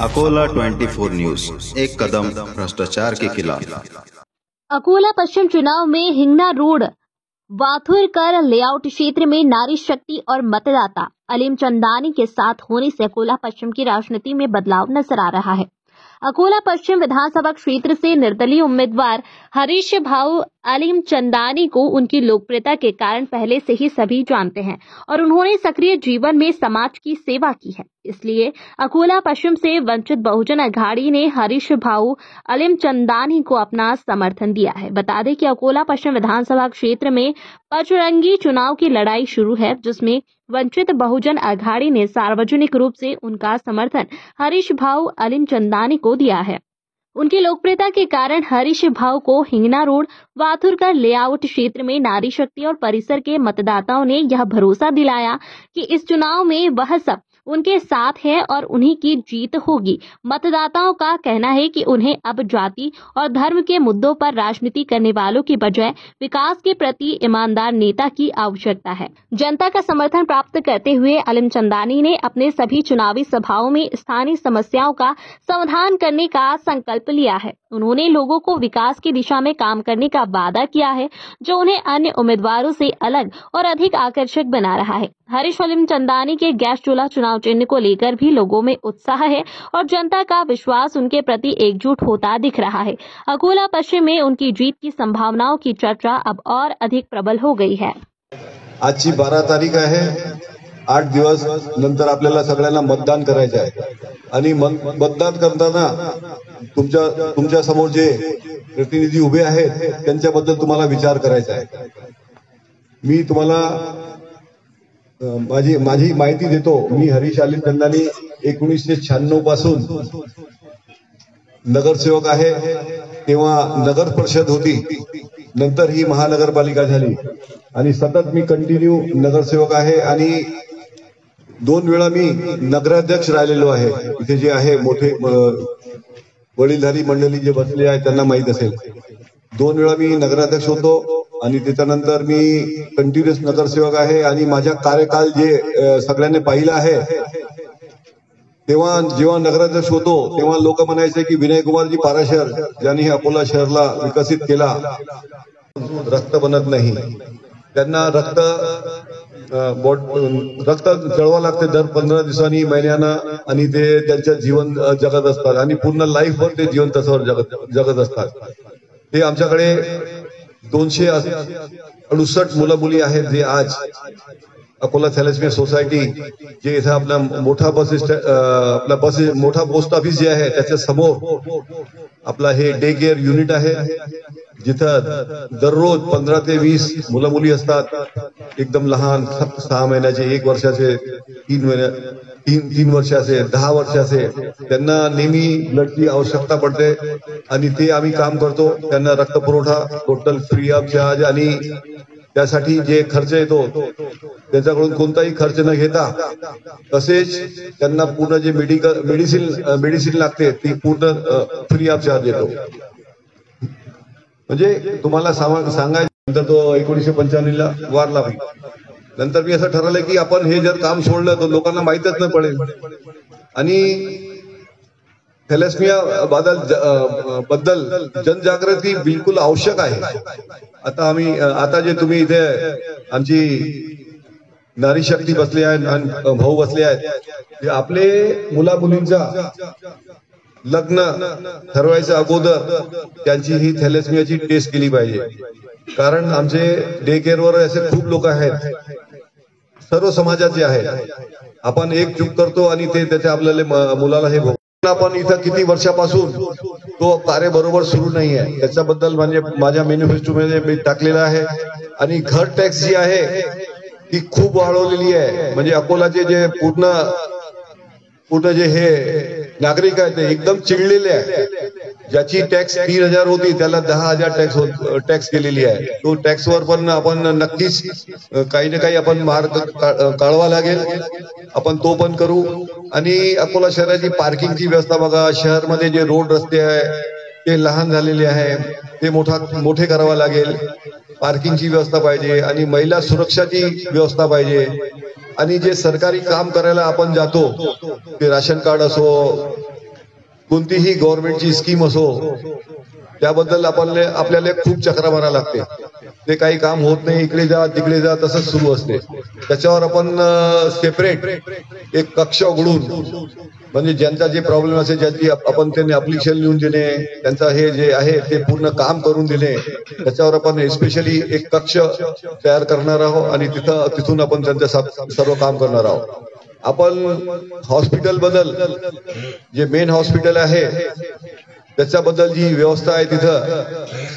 Akola 24 news, एक कदम भ्रष्टाचार के खिलाफ। अकोला पश्चिम चुनाव में हिंगना रोड वाथुरकर लेआउट क्षेत्र में नारी शक्ति और मतदाता अलीम चंदानी के साथ होने से अकोला पश्चिम की राजनीति में बदलाव नजर आ रहा है। अकोला पश्चिम विधानसभा क्षेत्र से निर्दलीय उम्मीदवार हरीश भाऊ अलीम चंदानी को उनकी लोकप्रियता के कारण पहले से ही सभी जानते हैं और उन्होंने सक्रिय जीवन में समाज की सेवा की है। इसलिए अकोला पश्चिम से वंचित बहुजन अघाड़ी ने हरीश भाऊ अलीम चंदानी को अपना समर्थन दिया है। बता दें कि अकोला पश्चिम विधानसभा क्षेत्र में पचरंगी चुनाव की लड़ाई शुरू है, जिसमें वंचित बहुजन अघाड़ी ने सार्वजनिक रूप से उनका समर्थन हरीश भाऊ अलीम चंदानी को दिया है। उनकी लोकप्रियता के कारण हरीश भाऊ को हिंगना रोड वाथुरकर लेआउट क्षेत्र में नारी शक्ति और परिसर के मतदाताओं ने यह भरोसा दिलाया कि इस चुनाव में वह सब उनके साथ है और उन्हीं की जीत होगी। मतदाताओं का कहना है कि उन्हें अब जाति और धर्म के मुद्दों पर राजनीति करने वालों की बजाय विकास के प्रति ईमानदार नेता की आवश्यकता है। जनता का समर्थन प्राप्त करते हुए अलीम चंदानी ने अपने सभी चुनावी सभाओं में स्थानीय समस्याओं का समाधान करने का संकल्प लिया है। उन्होंने लोगों को विकास की दिशा में काम करने का वादा किया है, जो उन्हें अन्य उम्मीदवारों से अलग और अधिक आकर्षक बना रहा है। हरीश अलीम चंदानी के गैस चूल्हा चुनाव चिन्ह को लेकर भी लोगों में उत्साह है और जनता का विश्वास उनके प्रति एकजुट होता दिख रहा है। अकोला पश्चिम में उनकी जीत की संभावनाओं की चर्चा अब और अधिक प्रबल हो गई है। आजची 12 तारीख आहे। 8 दिवस नंतर आपल्याला सगळ्यांना मतदान करायचं आहे आणि मतदान करताना तुमच्या समोर जे प्रतिनिधी उभे आहेत त्यांच्याबद्दल तुम्हाला विचार करायचा आहे। मी तुम्हाला माझी माहिती देतो। मी हरीश अलीम चंदानी 1996 पासून नगरसेवक आहे। तेव्हा नगर परिषद होती, नंतर ही महानगरपालिका झाली आणि सतत मी कंटिन्यू नगरसेवक आहे आणि 2 वेळा मी नगराध्यक्ष राहिलेलो आहे। इथे जे आहे मोठे वडीलधारी मंडळी जे बसले आहेत त्यांना माहित असेल। 2 वेळा मी नगराध्यक्ष होतो आणि त्याच्यानंतर मी कंटिन्युअस नगरसेवक आहे आणि माझा कार्यकाल जे सगळ्यांनी पाहिला आहे। तेव्हा जेव्हा नगराध्यक्ष होतो तेव्हा लोक म्हणायचे की विनय कुमारजी पाराशर ज्यांनी अकोला शहरला विकसित केला, रक्त बनत नाही, त्यांना रक्त जळवा लागते दर 15 दिवसांनी महिन्यानं आणि ते त्यांचं जीवन जगत असतात आणि पूर्ण लाईफभर ते जीवन तसंवर जगत असतात। ते आमच्याकडे 268 मुलं मुली आहेत जे आज अकोला थॅलेसेमिया सोसायटी जे इथे आपला मोठा मोठा पोस्ट ऑफिस जे आहे त्याच्या समोर आपला हे डे केअर युनिट आहे, जिथं दररोज 15 ते 20 मुलं मुली असतात। एकदम लहान 6 महिन्याचे, 1 वर्षाचे, 3 वर्षाचे, 10 वर्षाचे, त्यांना नेहमी ब्लडची आवश्यकता पडते आणि ते आम्ही काम करतो। त्यांना रक्त पुरवठा टोटल फ्री ऑफ चार्ज आणि त्यासाठी जे खर्च येतो त्यांच्याकडून कोणताही खर्च न घेता, तसेच त्यांना पूर्ण जे मेडिसिन लागते ती पूर्ण फ्री ऑफ चार्ज येतो। म्हणजे तुम्हाला सांगायचं तर तो 1995 ला वारला। नंतर मी असं ठरवलं की आपण हे जर काम सोडलं तर लोकांना माहीतच नाही पडेल आणि थॅलेसेमिया बद्दल जनजागृती बिलकुल आवश्यक आहे। आता जे तुम्ही इथे आमची नारी शक्ती बसली आहे आणि भाऊ बसले आहेत, आपले मुला मुलींचा लग्न ठरवायच्या अगोदर त्यांची ही थॅलेसेमियाची टेस्ट केली पाहिजे। कारण आमचे डे केअरवर असे खूप लोक आहेत, सर्व समाजाचे आहेत। आपण एक चूक करतो आणि ते त्याच्या आपल्याला मुलाला हे आपण इथं किती वर्षापासून तो कार्य बरोबर सुरू नाही आहे त्याच्याबद्दल म्हणजे माझ्या मॅनिफेस्टो मध्ये मी टाकलेला आहे। आणि घर टॅक्स जी आहे ती खूप वाढवलेली आहे। म्हणजे अकोलाचे जे पूर्ण जे हे नागरिक आहेत ते एकदम चिडलेले आहेत। ज्याची टॅक्स 3000 होती त्याला 10,000 टॅक्स केलेली आहे। तो टॅक्सवर पण आपण नक्कीच काही ना काही आपण मार्ग काढवा लागेल, आपण तो पण करू। आणि अकोला शहराची पार्किंगची व्यवस्था बघा, शहरमध्ये जे रोड रस्ते आहे ते लहान झालेले आहे, ते मोठे करावा लागेल। पार्किंगची व्यवस्था पाहिजे आणि महिला सुरक्षाची व्यवस्था पाहिजे। आणि जे सरकारी काम करायला आपण जातो, ते राशन कार्ड असो कोणतीही गव्हर्नमेंटची स्कीम असो त्याबद्दल आपल्याला खूप चक्रा मारायला लागते. ते काही काम होत नाही, इकडे जा तिकडे जा तसंच सुरू असते. त्याच्यावर आपण सेपरेट एक कक्ष उघडून म्हणजे ज्यांचा जे प्रॉब्लेम असेल ज्याची आपण त्यांनी अप्लिकेशन लिहून देणे, त्यांचा हे जे आहे ते पूर्ण काम करून देणे, त्याच्यावर आपण स्पेशली एक कक्ष तयार करणार आहोत आणि तिथून आपण त्यांचं सर्व काम करणार आहोत. आपण हॉस्पिटल बद्दल जे मेन हॉस्पिटल आहे त्याच्याबद्दल जी व्यवस्था आहे तिथं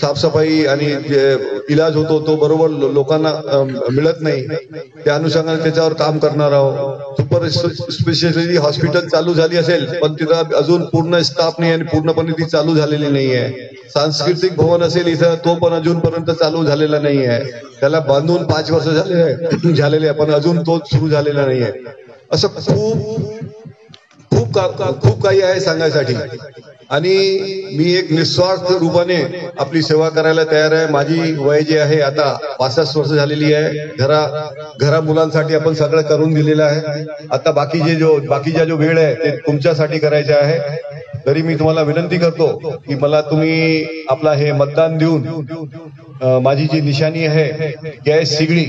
साफसफाई आणि जे इलाज होतो तो बरोबर लोकांना मिळत नाही. त्या अनुषंगाने त्याच्यावर काम करणार आहोत. सुपर स्पेशालिटी हॉस्पिटल चालू झाली असेल पण तिथं अजून पूर्ण स्टाफ नाही आणि पूर्णपणे ती चालू झालेली नाही आहे. सांस्कृतिक भवन असेल इथं तो पण अजूनपर्यंत चालू झालेला नाही आहे. त्याला बांधून 5 वर्ष झालेले आहे पण अजून तो सुरू झालेला नाही आहे. असं खूप काही आहे सांगायसाठी आणि मी एक निस्वार्थ रूपाने आपली सेवा करायला तयार आहे. माझी वय जी आहे आता 65 वर्ष झालेली आहे. घरा मुलांसाठी आपण सगळं करून दिलेलं आहे. आता बाकीचा जो वेळ आहे ते तुमच्यासाठी करायचा आहे. तरी मी तुम्हाला विनंती करतो की मला तुम्ही आपला हे मतदान देऊन माझी जी निशाणी आहे गॅस सिगडी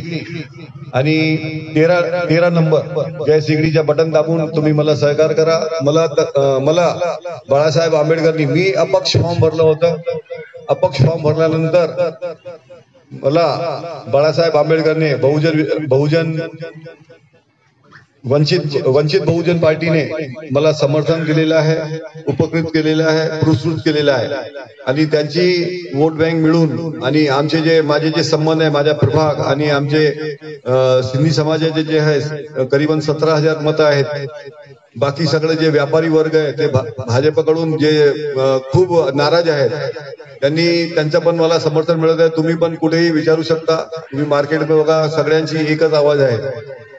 आणि 13 नंबर गॅस सिगडीच्या बटन दाबून तुम्ही मला सहकार्य करा. मला बाळासाहेब आंबेडकरनी मी अपक्ष फॉर्म भरलं होतं. अपक्ष फॉर्म भरल्यानंतर मला बाळासाहेब आंबेडकरने वंचित बहुजन पार्टीने मला समर्थन दिलेलं आहे, उपकृत केलेलं आहे, पुरस्कृत केलेलं आहे आणि त्यांची वोट बँक मिळून आणि आमचे माझे जे संबंध आहे माझ्या प्रभाग आणि आमचे सिंधी समाजाचे जे आहे करीबन 17,000 मतं आहेत. बाकी सगळे जे व्यापारी वर्ग आहे ते भाजपकडून जे खूप नाराज आहेत त्यांचं पण मला समर्थन मिळत आहे. तुम्ही पण कुठेही विचारू शकता, तुम्ही मार्केटमध्ये बघा, सगळ्यांची एकच आवाज आहे.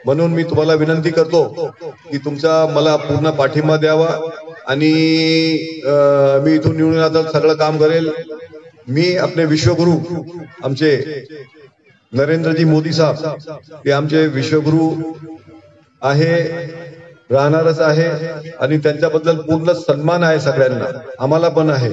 म्हणून मी तुम्हाला विनंती करतो की तुमचा मला पूर्ण पाठिंबा द्यावा आणि मी इथून निवडून आता सगळं काम करेल. मी आपले विश्वगुरु आमचे नरेंद्रजी मोदी साहेब ते आमचे विश्वगुरु आहे, राहणारच आहे आणि त्यांच्याबद्दल पूर्ण सन्मान आहे सगळ्यांना, आम्हाला पण आहे.